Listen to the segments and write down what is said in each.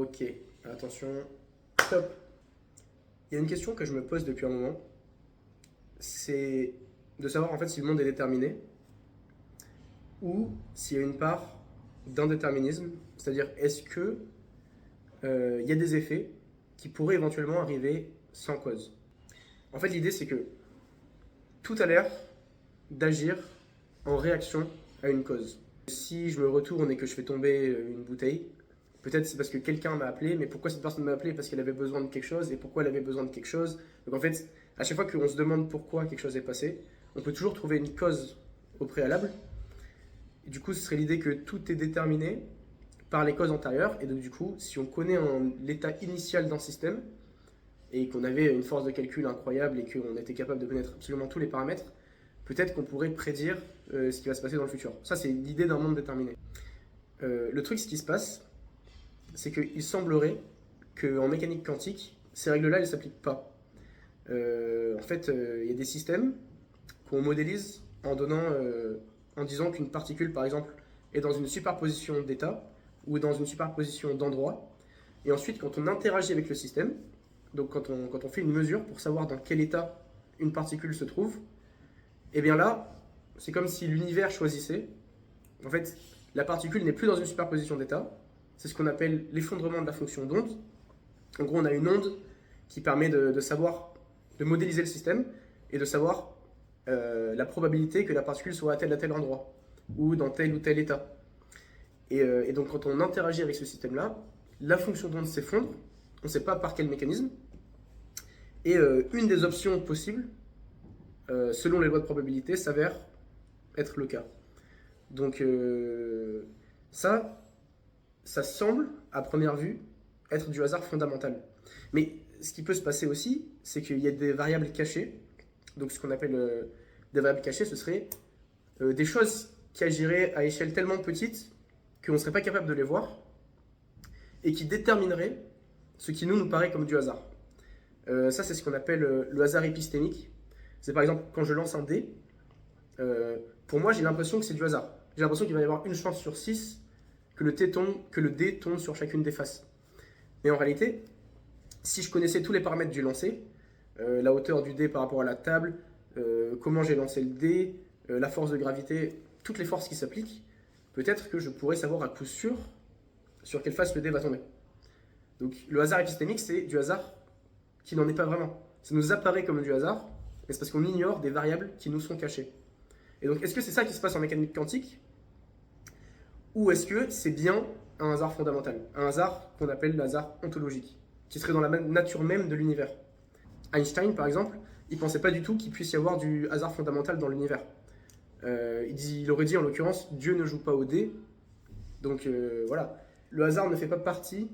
Ok, attention, stop. Il y a une question que je me pose depuis un moment, c'est de savoir en fait si le monde est déterminé ou s'il y a une part d'indéterminisme, c'est-à-dire est-ce que il y a des effets qui pourraient éventuellement arriver sans cause. En fait, l'idée c'est que tout a l'air d'agir en réaction à une cause. Si je me retourne et que je fais tomber une bouteille, peut-être c'est parce que quelqu'un m'a appelé, mais pourquoi cette personne m'a appelé? Parce qu'elle avait besoin de quelque chose, et pourquoi elle avait besoin de quelque chose. Donc en fait, à chaque fois qu'on se demande pourquoi quelque chose est passé, on peut toujours trouver une cause au préalable. Et du coup, ce serait l'idée que tout est déterminé par les causes antérieures, et donc du coup, si on connaît l'état initial d'un système, et qu'on avait une force de calcul incroyable, et qu'on était capable de connaître absolument tous les paramètres, peut-être qu'on pourrait prédire ce qui va se passer dans le futur. Ça, c'est l'idée d'un monde déterminé. Le truc, ce qui se passe, c'est qu'il semblerait qu'en mécanique quantique, ces règles-là, elles ne s'appliquent pas. En fait, il y a des systèmes qu'on modélise en disant qu'une particule, par exemple, est dans une superposition d'états ou dans une superposition d'endroits. Et ensuite, quand on interagit avec le système, donc quand on fait une mesure pour savoir dans quel état une particule se trouve, et bien là, c'est comme si l'univers choisissait. En fait, la particule n'est plus dans une superposition d'états. C'est ce qu'on appelle l'effondrement de la fonction d'onde. En gros, on a une onde qui permet de savoir, de modéliser le système et de savoir la probabilité que la particule soit à tel endroit ou dans tel ou tel état. Et donc, quand on interagit avec ce système-là, la fonction d'onde s'effondre. On ne sait pas par quel mécanisme. Et une des options possibles, selon les lois de probabilité, s'avère être le cas. Donc ça semble, à première vue, être du hasard fondamental. Mais ce qui peut se passer aussi, c'est qu'il y a des variables cachées. Donc ce qu'on appelle des variables cachées, ce serait des choses qui agiraient à échelle tellement petite qu'on ne serait pas capable de les voir et qui détermineraient ce qui nous paraît comme du hasard. Ça, c'est ce qu'on appelle le hasard épistémique. C'est par exemple quand je lance un dé, pour moi, j'ai l'impression que c'est du hasard. J'ai l'impression qu'il va y avoir une chance sur 6 que le dé tombe sur chacune des faces. Mais en réalité, si je connaissais tous les paramètres du lancer, la hauteur du dé par rapport à la table, comment j'ai lancé le dé, la force de gravité, toutes les forces qui s'appliquent, peut-être que je pourrais savoir à coup sûr sur quelle face le dé va tomber. Donc le hasard épistémique, c'est du hasard qui n'en est pas vraiment. Ça nous apparaît comme du hasard, mais c'est parce qu'on ignore des variables qui nous sont cachées. Et donc, est-ce que c'est ça qui se passe en mécanique quantique? Ou est-ce que c'est bien un hasard fondamental? Un hasard qu'on appelle le hasard ontologique, qui serait dans la nature même de l'univers. Einstein, par exemple, il ne pensait pas du tout qu'il puisse y avoir du hasard fondamental dans l'univers. Il aurait dit, en l'occurrence, Dieu ne joue pas au dé. Donc voilà, le hasard ne fait pas partie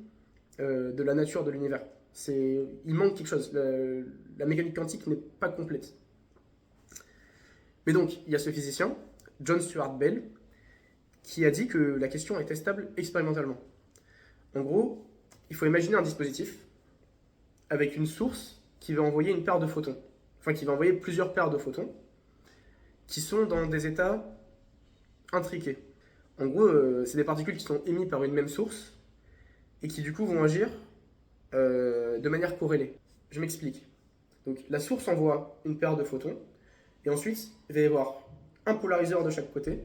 de la nature de l'univers. Il manque quelque chose. La mécanique quantique n'est pas complète. Mais donc, il y a ce physicien, John Stuart Bell, qui a dit que la question est testable expérimentalement. En gros, il faut imaginer un dispositif avec une source qui va envoyer une paire de photons, enfin qui va envoyer plusieurs paires de photons, qui sont dans des états intriqués. En gros, c'est des particules qui sont émises par une même source et qui du coup vont agir de manière corrélée. Je m'explique. Donc la source envoie une paire de photons, et ensuite il va y avoir un polariseur de chaque côté.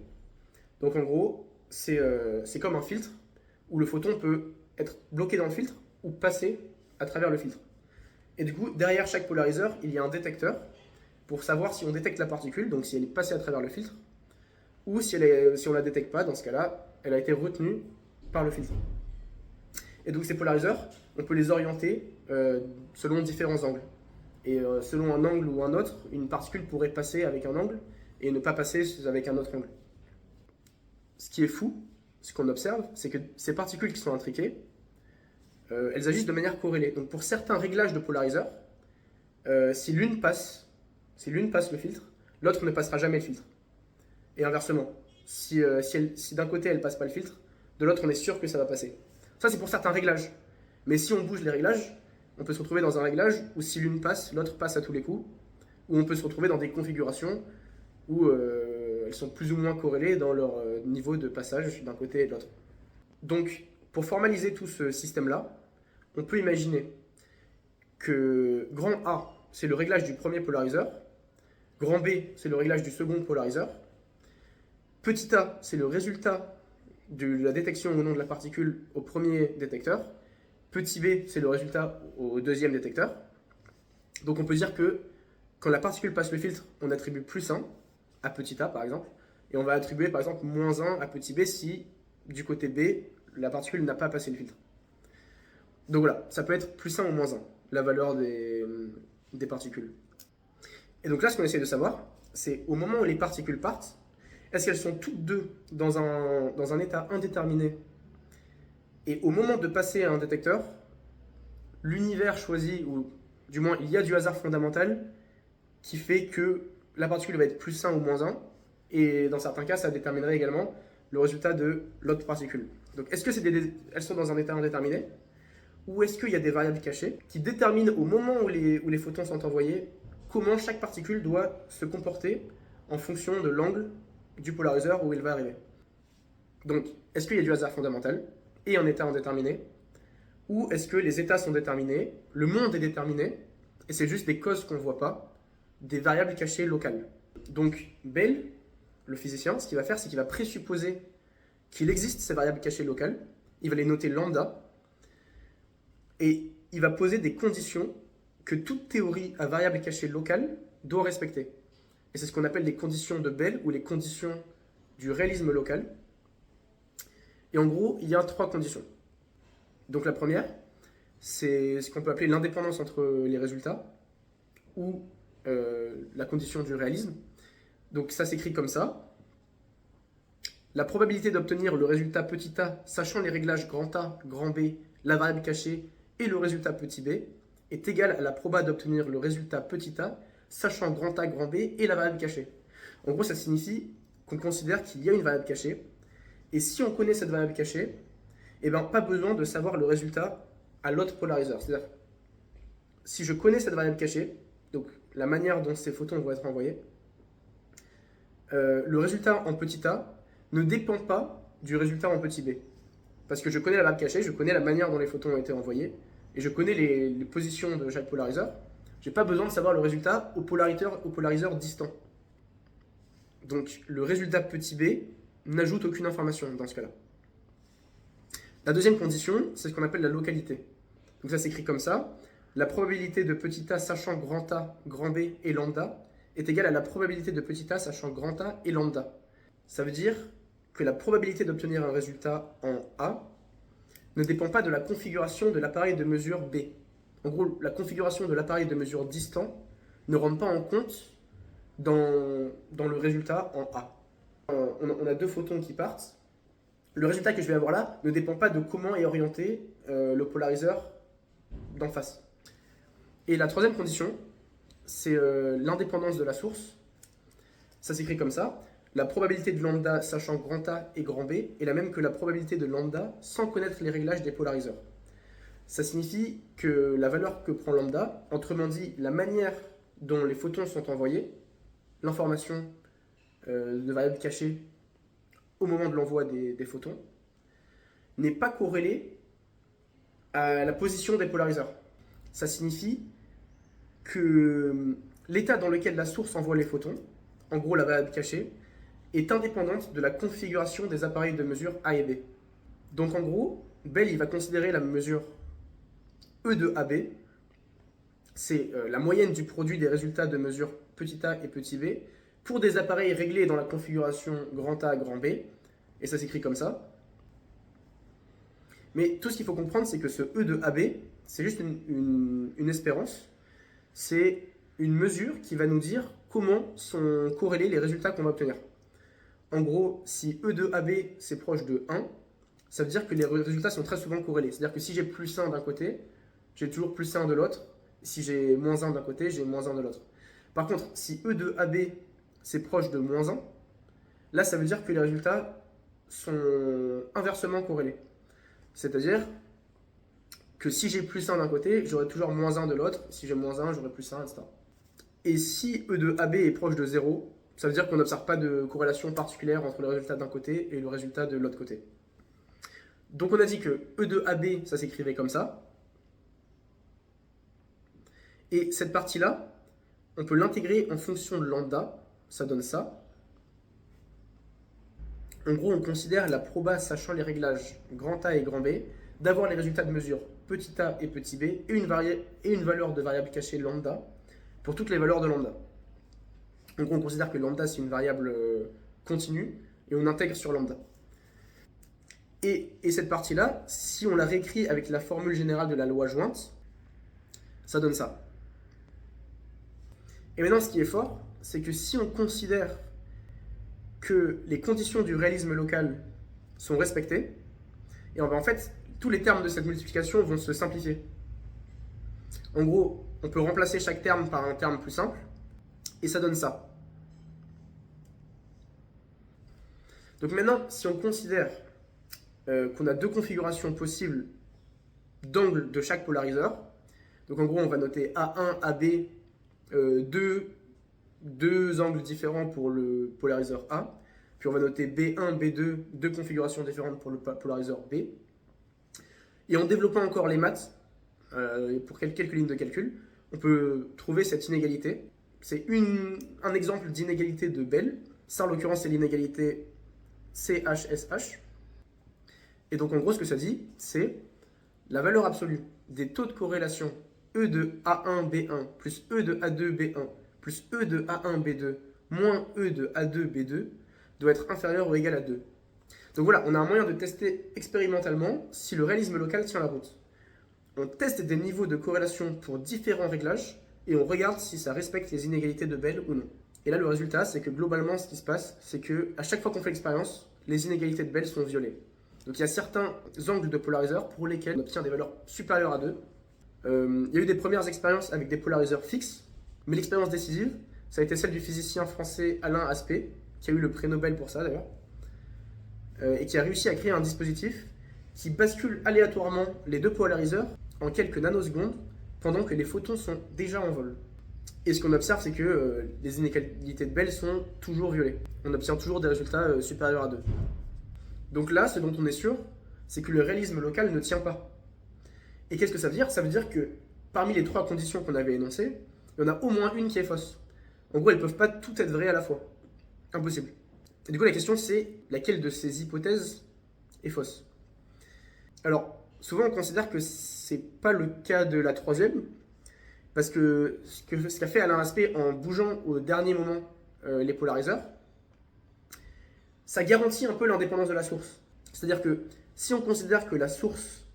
Donc en gros, c'est comme un filtre où le photon peut être bloqué dans le filtre ou passer à travers le filtre. Et du coup, derrière chaque polariseur, il y a un détecteur pour savoir si on détecte la particule, donc si elle est passée à travers le filtre, ou si on ne la détecte pas, dans ce cas-là, elle a été retenue par le filtre. Et donc ces polariseurs, on peut les orienter selon différents angles. Et selon un angle ou un autre, une particule pourrait passer avec un angle et ne pas passer avec un autre angle. Ce qui est fou, ce qu'on observe, c'est que ces particules qui sont intriquées, elles agissent de manière corrélée. Donc pour certains réglages de polariseurs, si l'une passe le filtre, l'autre ne passera jamais le filtre. Et inversement, si d'un côté elle ne passe pas le filtre, de l'autre on est sûr que ça va passer. Ça c'est pour certains réglages. Mais si on bouge les réglages, on peut se retrouver dans un réglage où si l'une passe, l'autre passe à tous les coups, ou on peut se retrouver dans des configurations où elles sont plus ou moins corrélées dans leur niveau de passage d'un côté et de l'autre. Donc, pour formaliser tout ce système-là, on peut imaginer que grand A, c'est le réglage du premier polariseur, grand B, c'est le réglage du second polariseur, petit a, c'est le résultat de la détection au nom de la particule au premier détecteur, petit b, c'est le résultat au deuxième détecteur. Donc on peut dire que quand la particule passe le filtre, on attribue plus 1 à petit a par exemple, et on va attribuer par exemple moins 1 à petit b si du côté B, la particule n'a pas passé le filtre. Donc voilà, ça peut être plus 1 ou moins 1, la valeur des particules. Et donc là, ce qu'on essaie de savoir, c'est au moment où les particules partent, est-ce qu'elles sont toutes deux dans un état indéterminé? Et au moment de passer à un détecteur, l'univers choisit, ou du moins il y a du hasard fondamental qui fait que la particule va être plus 1 ou moins 1, et dans certains cas, ça déterminerait également le résultat de l'autre particule. Donc est-ce que elles sont dans un état indéterminé, ou est-ce qu'il y a des variables cachées qui déterminent au moment où les photons sont envoyés comment chaque particule doit se comporter en fonction de l'angle du polariseur où il va arriver? Donc, est-ce qu'il y a du hasard fondamental et un état indéterminé, ou est-ce que les états sont déterminés, le monde est déterminé, et c'est juste des causes qu'on ne voit pas, des variables cachées locales? Donc, Bell, le physicien, ce qu'il va faire, c'est qu'il va présupposer qu'il existe ces variables cachées locales, il va les noter lambda, et il va poser des conditions que toute théorie à variable cachée locale doit respecter. Et c'est ce qu'on appelle les conditions de Bell ou les conditions du réalisme local. Et en gros, il y a 3 conditions. Donc la première, c'est ce qu'on peut appeler l'indépendance entre les résultats ou la condition du réalisme. Donc ça s'écrit comme ça. La probabilité d'obtenir le résultat petit a, sachant les réglages grand A, grand B, la variable cachée et le résultat petit b, est égale à la proba d'obtenir le résultat petit a, sachant grand A, grand B et la variable cachée. En gros, ça signifie qu'on considère qu'il y a une variable cachée, et si on connaît cette variable cachée, eh ben, pas besoin de savoir le résultat à l'autre polariseur. C'est-à-dire, si je connais cette variable cachée, donc la manière dont ces photons vont être envoyés, le résultat en petit a ne dépend pas du résultat en petit b. Parce que je connais la variable cachée, je connais la manière dont les photons ont été envoyés, et je connais les positions de chaque polariseur. Je n'ai pas besoin de savoir le résultat au polariseur distant. Donc le résultat petit b n'ajoute aucune information dans ce cas-là. La deuxième condition, c'est ce qu'on appelle la localité. Donc ça s'écrit comme ça. La probabilité de petit a sachant grand A, grand B et lambda est égale à la probabilité de petit a sachant grand A et lambda. Ça veut dire que la probabilité d'obtenir un résultat en A ne dépend pas de la configuration de l'appareil de mesure B. En gros, la configuration de l'appareil de mesure distant ne rentre pas en compte dans le résultat en A. On a 2 photons qui partent. Le résultat que je vais avoir là ne dépend pas de comment est orienté le polariseur d'en face. Et la troisième condition, c'est l'indépendance de la source. Ça s'écrit comme ça. La probabilité de lambda sachant grand A et grand B est la même que la probabilité de lambda sans connaître les réglages des polariseurs. Ça signifie que la valeur que prend lambda, autrement dit la manière dont les photons sont envoyés, l'information de variable cachée au moment de l'envoi des photons, n'est pas corrélée à la position des polariseurs. Ça signifie que l'état dans lequel la source envoie les photons, en gros la variable cachée, est indépendante de la configuration des appareils de mesure A et B. Donc en gros, Bell il va considérer la mesure E de AB, c'est la moyenne du produit des résultats de mesure petit a et petit b pour des appareils réglés dans la configuration grand A, grand B, et ça s'écrit comme ça. Mais tout ce qu'il faut comprendre, c'est que ce E de AB, c'est juste une espérance, c'est une mesure qui va nous dire comment sont corrélés les résultats qu'on va obtenir. En gros, si E de AB c'est proche de 1, ça veut dire que les résultats sont très souvent corrélés. C'est-à-dire que si j'ai plus 1 d'un côté, j'ai toujours plus 1 de l'autre. Si j'ai moins 1 d'un côté, j'ai moins 1 de l'autre. Par contre, si E de AB c'est proche de moins 1, là ça veut dire que les résultats sont inversement corrélés. C'est-à-dire que si j'ai plus 1 d'un côté, j'aurai toujours moins 1 de l'autre. Si j'ai moins 1, j'aurai plus 1, etc. Et si E de AB est proche de 0, ça veut dire qu'on n'observe pas de corrélation particulière entre le résultat d'un côté et le résultat de l'autre côté. Donc on a dit que E de AB, ça s'écrivait comme ça. Et cette partie-là, on peut l'intégrer en fonction de lambda, ça donne ça. En gros, on considère la proba sachant les réglages grand A et grand B, d'avoir les résultats de mesure petit a et petit b et une valeur de variable cachée lambda pour toutes les valeurs de lambda. Donc on considère que lambda c'est une variable continue et on intègre sur lambda. Et cette partie-là, si on la réécrit avec la formule générale de la loi jointe, ça donne ça. Et maintenant, ce qui est fort, c'est que si on considère que les conditions du réalisme local sont respectées, et en fait, tous les termes de cette multiplication vont se simplifier. En gros, on peut remplacer chaque terme par un terme plus simple, et ça donne ça. Donc maintenant, si on considère qu'on a deux configurations possibles d'angle de chaque polariseur, donc en gros, on va noter A1, AB, deux angles différents pour le polariseur A, puis on va noter B1, B2, deux configurations différentes pour le polariseur B. Et en développant encore les maths, pour quelques lignes de calcul, on peut trouver cette inégalité. C'est un exemple d'inégalité de Bell. Ça, en l'occurrence, c'est l'inégalité CHSH. Et donc, en gros, ce que ça dit, c'est la valeur absolue des taux de corrélation E de A1, B1, plus E de A2, B1, plus E de A1, B2, moins E de A2, B2, doit être inférieur ou égal à 2. Donc voilà, on a un moyen de tester expérimentalement si le réalisme local tient la route. On teste des niveaux de corrélation pour différents réglages et on regarde si ça respecte les inégalités de Bell ou non. Et là, le résultat, c'est que globalement, ce qui se passe, c'est que à chaque fois qu'on fait l'expérience, les inégalités de Bell sont violées. Donc il y a certains angles de polariseurs pour lesquels on obtient des valeurs supérieures à 2. Il y a eu des premières expériences avec des polariseurs fixes, mais l'expérience décisive, ça a été celle du physicien français Alain Aspect, qui a eu le prix Nobel pour ça d'ailleurs, et qui a réussi à créer un dispositif qui bascule aléatoirement les deux polariseurs en quelques nanosecondes pendant que les photons sont déjà en vol. Et ce qu'on observe, c'est que les inégalités de Bell sont toujours violées. On obtient toujours des résultats supérieurs à 2. Donc là, ce dont on est sûr, c'est que le réalisme local ne tient pas. Et qu'est-ce que ça veut dire? Ça veut dire que parmi les trois conditions qu'on avait énoncées, il y en a au moins une qui est fausse. En gros, elles ne peuvent pas toutes être vraies à la fois. Impossible. Et du coup, la question, c'est laquelle de ces hypothèses est fausse? Alors, souvent, on considère que c'est pas le cas de la troisième, parce que ce qu'a fait Alain Aspect en bougeant au dernier moment les polariseurs, ça garantit un peu l'indépendance de la source. C'est-à-dire que si on considère que la source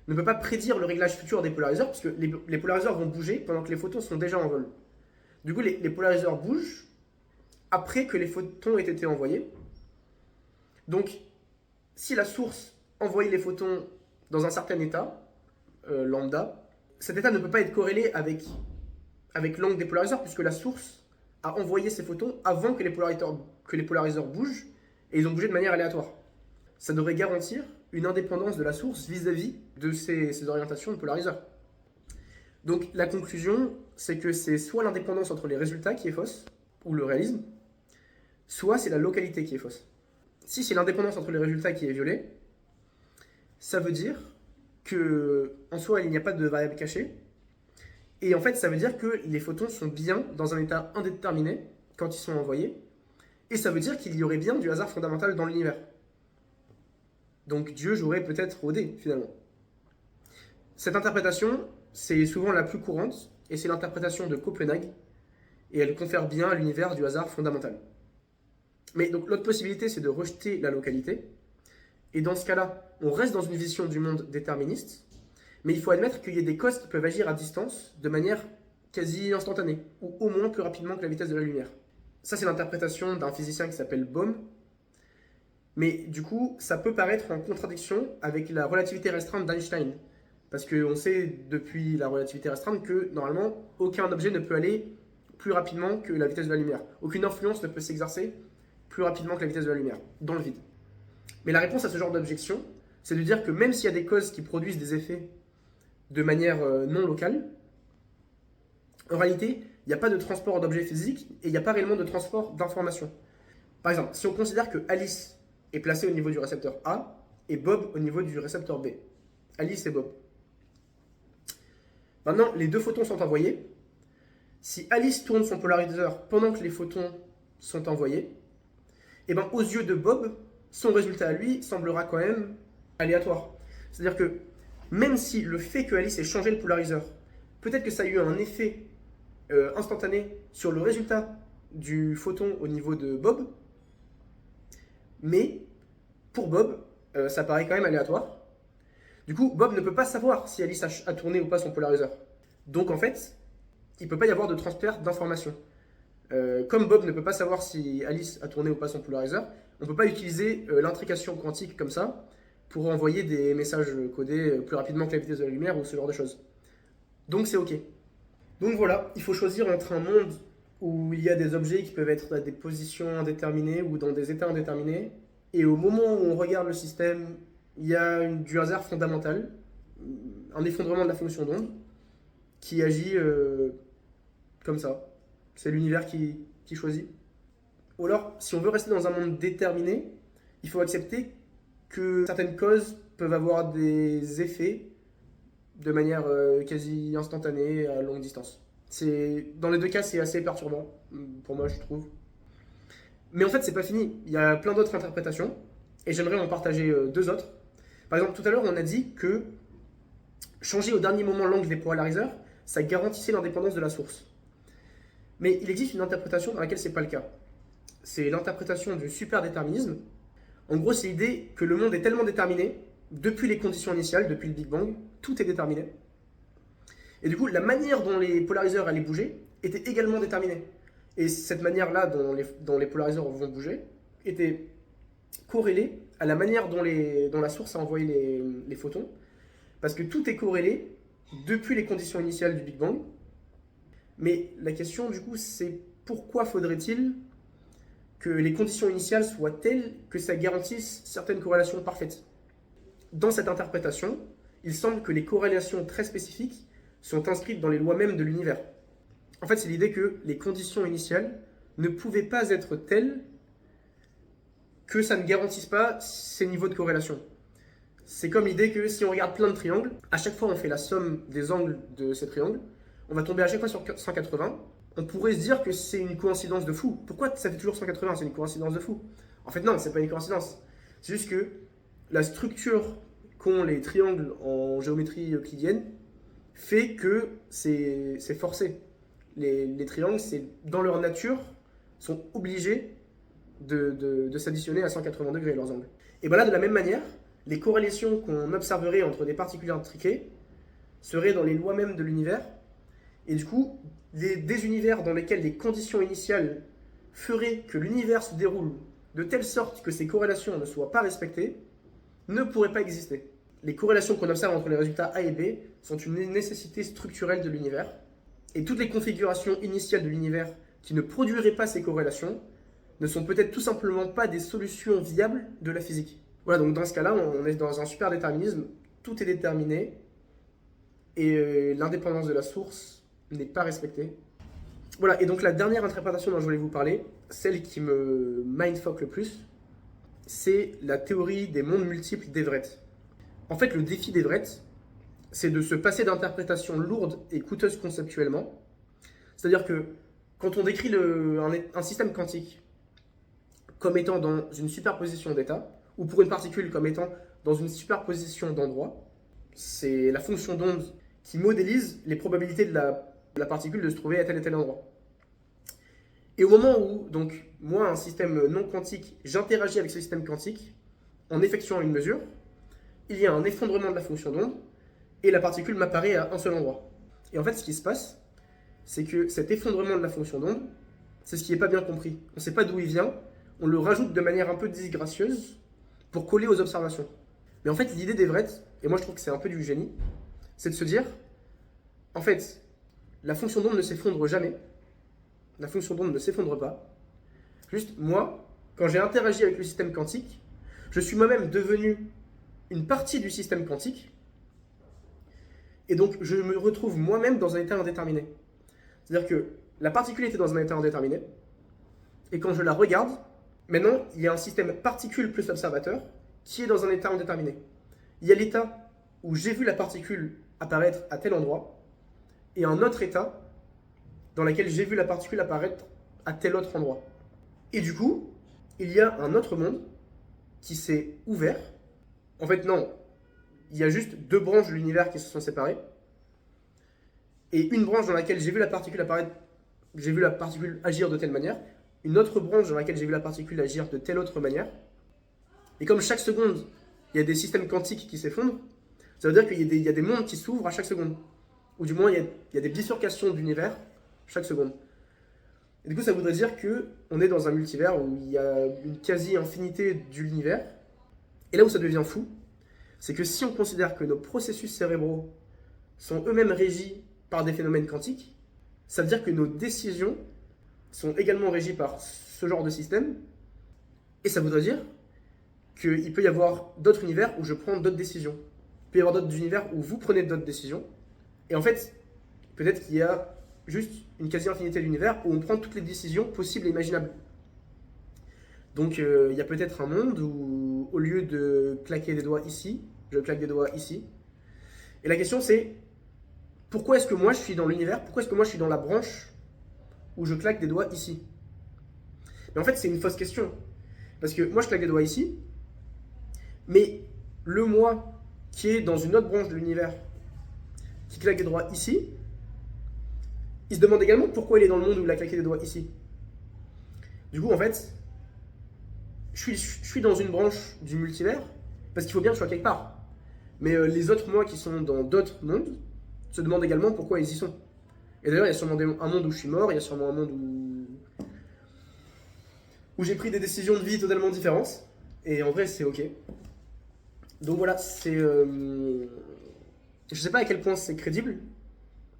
ne peut pas prédire le réglage futur des polariseurs, parce que les polariseurs vont bouger pendant que les photons sont déjà en vol. Du coup, les polariseurs bougent après que les photons aient été envoyés. Donc, si la source envoyait les photons dans un certain état, lambda, cet état ne peut pas être corrélé avec l'angle des polariseurs, puisque la source a envoyé ces photons avant que les polariseurs bougent, et ils ont bougé de manière aléatoire. Ça devrait garantir une indépendance de la source vis-à-vis de ces orientations de polariseurs. Donc la conclusion, c'est que c'est soit l'indépendance entre les résultats qui est fausse, ou le réalisme, soit c'est la localité qui est fausse. Si c'est l'indépendance entre les résultats qui est violée, ça veut dire qu'en soi, il n'y a pas de variable cachée, et en fait, ça veut dire que les photons sont bien dans un état indéterminé quand ils sont envoyés, et ça veut dire qu'il y aurait bien du hasard fondamental dans l'univers. Donc Dieu jouerait peut-être au dé, finalement. Cette interprétation, c'est souvent la plus courante, et c'est l'interprétation de Copenhague, et elle confère bien à l'univers du hasard fondamental. Mais donc l'autre possibilité, c'est de rejeter la localité, et dans ce cas-là, on reste dans une vision du monde déterministe, mais il faut admettre qu'il y a des causes qui peuvent agir à distance de manière quasi instantanée, ou au moins plus rapidement que la vitesse de la lumière. Ça, c'est l'interprétation d'un physicien qui s'appelle Bohm, mais du coup, ça peut paraître en contradiction avec la relativité restreinte d'Einstein, parce qu'on sait depuis la relativité restreinte que normalement, aucun objet ne peut aller plus rapidement que la vitesse de la lumière. Aucune influence ne peut s'exercer plus rapidement que la vitesse de la lumière, dans le vide. Mais la réponse à ce genre d'objection, c'est de dire que même s'il y a des causes qui produisent des effets de manière non locale, en réalité, il n'y a pas de transport d'objets physiques et il n'y a pas réellement de transport d'informations. Par exemple, si on considère que Alice est placée au niveau du récepteur A et Bob au niveau du récepteur B. Alice et Bob. Maintenant, les deux photons sont envoyés. Si Alice tourne son polariseur pendant que les photons sont envoyés, et ben aux yeux de Bob, son résultat à lui semblera quand même aléatoire. C'est-à-dire que même si le fait que Alice ait changé le polariseur, peut-être que ça a eu un effet instantané sur le résultat du photon au niveau de Bob, mais pour Bob, ça paraît quand même aléatoire. Du coup, Bob ne peut pas savoir si Alice a tourné ou pas son polariseur. Donc en fait, il ne peut pas y avoir de transfert d'informations. Comme Bob ne peut pas savoir si Alice a tourné ou pas son polariseur, on ne peut pas utiliser l'intrication quantique comme ça pour envoyer des messages codés plus rapidement que la vitesse de la lumière ou ce genre de choses. Donc c'est ok. Donc voilà, il faut choisir entre un monde où il y a des objets qui peuvent être à des positions indéterminées ou dans des états indéterminés, et au moment où on regarde le système, il y a du hasard fondamental, un effondrement de la fonction d'onde, qui agit comme ça. C'est l'univers qui choisit. Ou alors, si on veut rester dans un monde déterminé, il faut accepter que certaines causes peuvent avoir des effets de manière quasi instantanée à longue distance. Dans les deux cas, c'est assez perturbant, pour moi, je trouve. Mais en fait, c'est pas fini. Il y a plein d'autres interprétations, et j'aimerais en partager deux autres. Par exemple, tout à l'heure, on a dit que changer au dernier moment l'angle des polariseurs, ça garantissait l'indépendance de la source. Mais il existe une interprétation dans laquelle c'est pas le cas. C'est l'interprétation du superdéterminisme. En gros, c'est l'idée que le monde est tellement déterminé, depuis les conditions initiales, depuis le Big Bang, tout est déterminé. Et du coup, la manière dont les polariseurs allaient bouger était également déterminée. Et cette manière-là dont les polariseurs vont bouger était corrélée à la manière dont la source a envoyé les photons. Parce que tout est corrélé depuis les conditions initiales du Big Bang. Mais la question, du coup, c'est pourquoi faudrait-il que les conditions initiales soient telles que ça garantisse certaines corrélations parfaites. Dans cette interprétation, il semble que les corrélations très spécifiques sont inscrites dans les lois mêmes de l'univers. En fait, c'est l'idée que les conditions initiales ne pouvaient pas être telles que ça ne garantisse pas ces niveaux de corrélation. C'est comme l'idée que si on regarde plein de triangles, à chaque fois on fait la somme des angles de ces triangles, on va tomber à chaque fois sur 180. On pourrait se dire que c'est une coïncidence de fou. Pourquoi ça fait toujours 180? C'est une coïncidence de fou. En fait, non, c'est pas une coïncidence. C'est juste que la structure qu'ont les triangles en géométrie euclidienne fait que c'est forcé. Les triangles, dans leur nature, sont obligés de s'additionner à 180 degrés, leurs angles. Et bien là, de la même manière, les corrélations qu'on observerait entre des particules intriquées seraient dans les lois mêmes de l'univers. Et du coup, des univers dans lesquels les conditions initiales feraient que l'univers se déroule de telle sorte que ces corrélations ne soient pas respectées, ne pourraient pas exister. Les corrélations qu'on observe entre les résultats A et B sont une nécessité structurelle de l'univers, et toutes les configurations initiales de l'univers qui ne produiraient pas ces corrélations ne sont peut-être tout simplement pas des solutions viables de la physique. Voilà, donc dans ce cas-là, on est dans un superdéterminisme, tout est déterminé, et l'indépendance de la source n'est pas respectée. Voilà, et donc la dernière interprétation dont je voulais vous parler, celle qui me mindfuck le plus, c'est la théorie des mondes multiples d'Everett. En fait, le défi d'Everett, c'est de se passer d'interprétations lourdes et coûteuses conceptuellement. C'est-à-dire que quand on décrit un système quantique comme étant dans une superposition d'états, ou pour une particule comme étant dans une superposition d'endroits, c'est la fonction d'onde qui modélise les probabilités de la particule de se trouver à tel et tel endroit. Et au moment où, donc, moi, un système non quantique, j'interagis avec ce système quantique en effectuant une mesure, il y a un effondrement de la fonction d'onde et la particule m'apparaît à un seul endroit. Et en fait, ce qui se passe, c'est que cet effondrement de la fonction d'onde, c'est ce qui n'est pas bien compris. On ne sait pas d'où il vient, on le rajoute de manière un peu disgracieuse pour coller aux observations. Mais en fait, l'idée d'Everett, et moi je trouve que c'est un peu du génie, c'est de se dire, en fait, la fonction d'onde ne s'effondre jamais, la fonction d'onde ne s'effondre pas. Juste, moi, quand j'ai interagi avec le système quantique, je suis moi-même devenu une partie du système quantique, et donc je me retrouve moi-même dans un état indéterminé. C'est-à-dire que la particule était dans un état indéterminé, et quand je la regarde, maintenant, il y a un système particule plus observateur qui est dans un état indéterminé. Il y a l'état où j'ai vu la particule apparaître à tel endroit, et un autre état dans lequel j'ai vu la particule apparaître à tel autre endroit. Et du coup, il y a un autre monde qui s'est ouvert. En fait, non, il y a juste deux branches de l'univers qui se sont séparées. Et une branche dans laquelle j'ai vu la particule apparaître, j'ai vu la particule agir de telle manière. Une autre branche dans laquelle j'ai vu la particule agir de telle autre manière. Et comme chaque seconde, il y a des systèmes quantiques qui s'effondrent, ça veut dire qu'il y a des mondes qui s'ouvrent à chaque seconde. Ou du moins, il y a des bifurcations d'univers chaque seconde. Et du coup, ça voudrait dire qu'on est dans un multivers où il y a une quasi-infinité de l'univers. Et là où ça devient fou, c'est que si on considère que nos processus cérébraux sont eux-mêmes régis par des phénomènes quantiques, ça veut dire que nos décisions sont également régies par ce genre de système. Et ça voudrait dire qu'il peut y avoir d'autres univers où je prends d'autres décisions. Il peut y avoir d'autres univers où vous prenez d'autres décisions. Et en fait, peut-être qu'il y a juste une quasi-infinité d'univers où on prend toutes les décisions possibles et imaginables. Donc il y a peut-être un monde où, au lieu de claquer des doigts ici, je claque des doigts ici. Et la question c'est, pourquoi est-ce que moi je suis dans l'univers? Pourquoi est-ce que moi je suis dans la branche où je claque des doigts ici? Mais en fait, c'est une fausse question. Parce que moi je claque des doigts ici, mais le moi qui est dans une autre branche de l'univers, qui claque des doigts ici, il se demande également pourquoi il est dans le monde où il a claqué des doigts ici. Du coup, en fait, je suis dans une branche du multivers, parce qu'il faut bien que je sois quelque part. Mais les autres moi qui sont dans d'autres mondes se demandent également pourquoi ils y sont. Et d'ailleurs, il y a sûrement un monde où je suis mort, il y a sûrement un monde où j'ai pris des décisions de vie totalement différentes. Et en vrai, c'est ok. Donc voilà, c'est... je sais pas à quel point c'est crédible,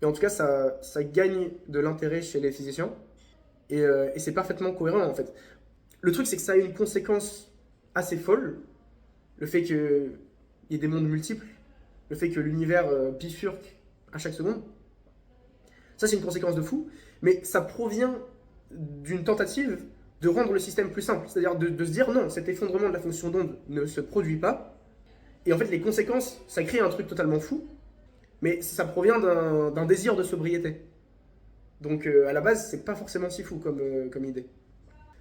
mais en tout cas, ça gagne de l'intérêt chez les physiciens. Et c'est parfaitement cohérent, en fait. Le truc, c'est que ça a une conséquence assez folle. Le fait qu'il y ait des mondes multiples, le fait que l'univers bifurque à chaque seconde. Ça, c'est une conséquence de fou, mais ça provient d'une tentative de rendre le système plus simple. C'est-à-dire de se dire non, cet effondrement de la fonction d'onde ne se produit pas. Et en fait, les conséquences, ça crée un truc totalement fou, mais ça provient d'un désir de sobriété. Donc à la base, c'est pas forcément si fou comme idée.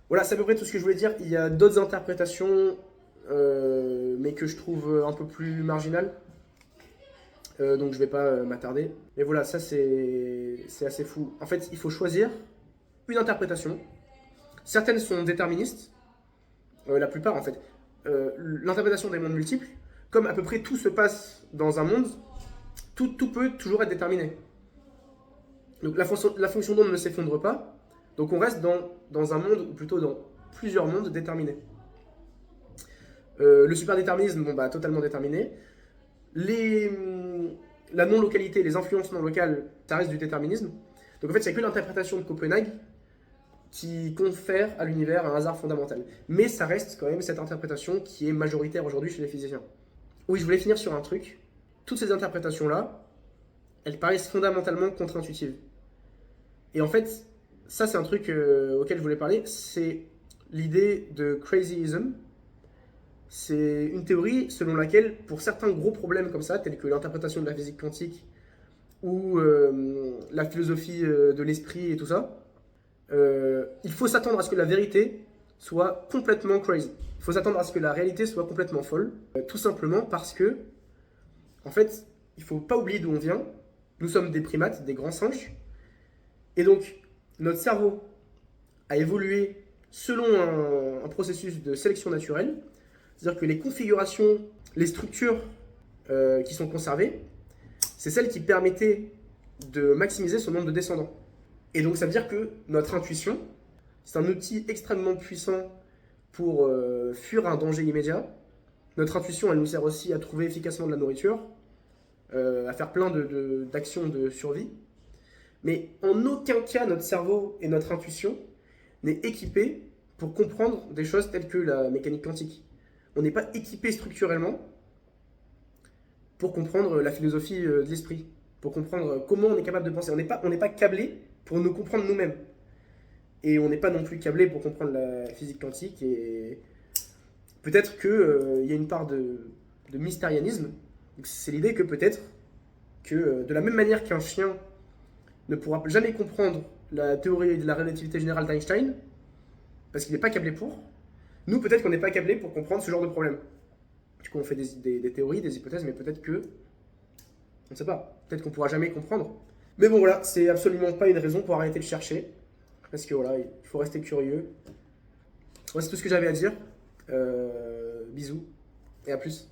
Voilà, c'est à peu près tout ce que je voulais dire. Il y a d'autres interprétations, mais que je trouve un peu plus marginales. Donc je vais pas m'attarder. Mais voilà, ça c'est assez fou. En fait, il faut choisir une interprétation. Certaines sont déterministes, la plupart en fait. L'interprétation des mondes multiples, comme à peu près tout se passe dans un monde, tout peut toujours être déterminé. Donc la fonction d'onde ne s'effondre pas, donc on reste dans un monde, ou plutôt dans plusieurs mondes déterminés. Le superdéterminisme, bon bah totalement déterminé. La non-localité, les influences non locales, ça reste du déterminisme. Donc en fait, c'est que l'interprétation de Copenhague qui confère à l'univers un hasard fondamental. Mais ça reste quand même cette interprétation qui est majoritaire aujourd'hui chez les physiciens. Oui, je voulais finir sur un truc. Toutes ces interprétations-là, elles paraissent fondamentalement contre-intuitives. Et en fait, ça c'est un truc auquel je voulais parler, c'est l'idée de crazyism. C'est une théorie selon laquelle, pour certains gros problèmes comme ça, tels que l'interprétation de la physique quantique ou la philosophie de l'esprit et tout ça, il faut s'attendre à ce que la vérité soit complètement crazy. Il faut s'attendre à ce que la réalité soit complètement folle, tout simplement parce que, en fait, il ne faut pas oublier d'où on vient. Nous sommes des primates, des grands singes, et donc notre cerveau a évolué selon un processus de sélection naturelle. C'est-à-dire que les configurations, les structures qui sont conservées, c'est celles qui permettaient de maximiser son nombre de descendants. Et donc ça veut dire que notre intuition, c'est un outil extrêmement puissant pour fuir un danger immédiat. Notre intuition, elle nous sert aussi à trouver efficacement de la nourriture, à faire plein d'actions de survie. Mais en aucun cas, notre cerveau et notre intuition n'est équipé pour comprendre des choses telles que la mécanique quantique. On n'est pas équipé structurellement pour comprendre la philosophie de l'esprit, pour comprendre comment on est capable de penser. On n'est pas câblé pour nous comprendre nous-mêmes. Et on n'est pas non plus câblé pour comprendre la physique quantique. Et peut-être qu'il y a une part de mystérianisme. C'est l'idée que peut-être que de la même manière qu'un chien ne pourra jamais comprendre la théorie de la relativité générale d'Einstein, parce qu'il n'est pas câblé pour. Nous, peut-être qu'on n'est pas câblé pour comprendre ce genre de problème. Du coup, on fait des théories, des hypothèses, mais peut-être que... On ne sait pas. Peut-être qu'on ne pourra jamais comprendre. Mais bon, voilà, c'est absolument pas une raison pour arrêter de chercher. Parce que voilà, il faut rester curieux. Voilà, c'est tout ce que j'avais à dire. Bisous et à plus.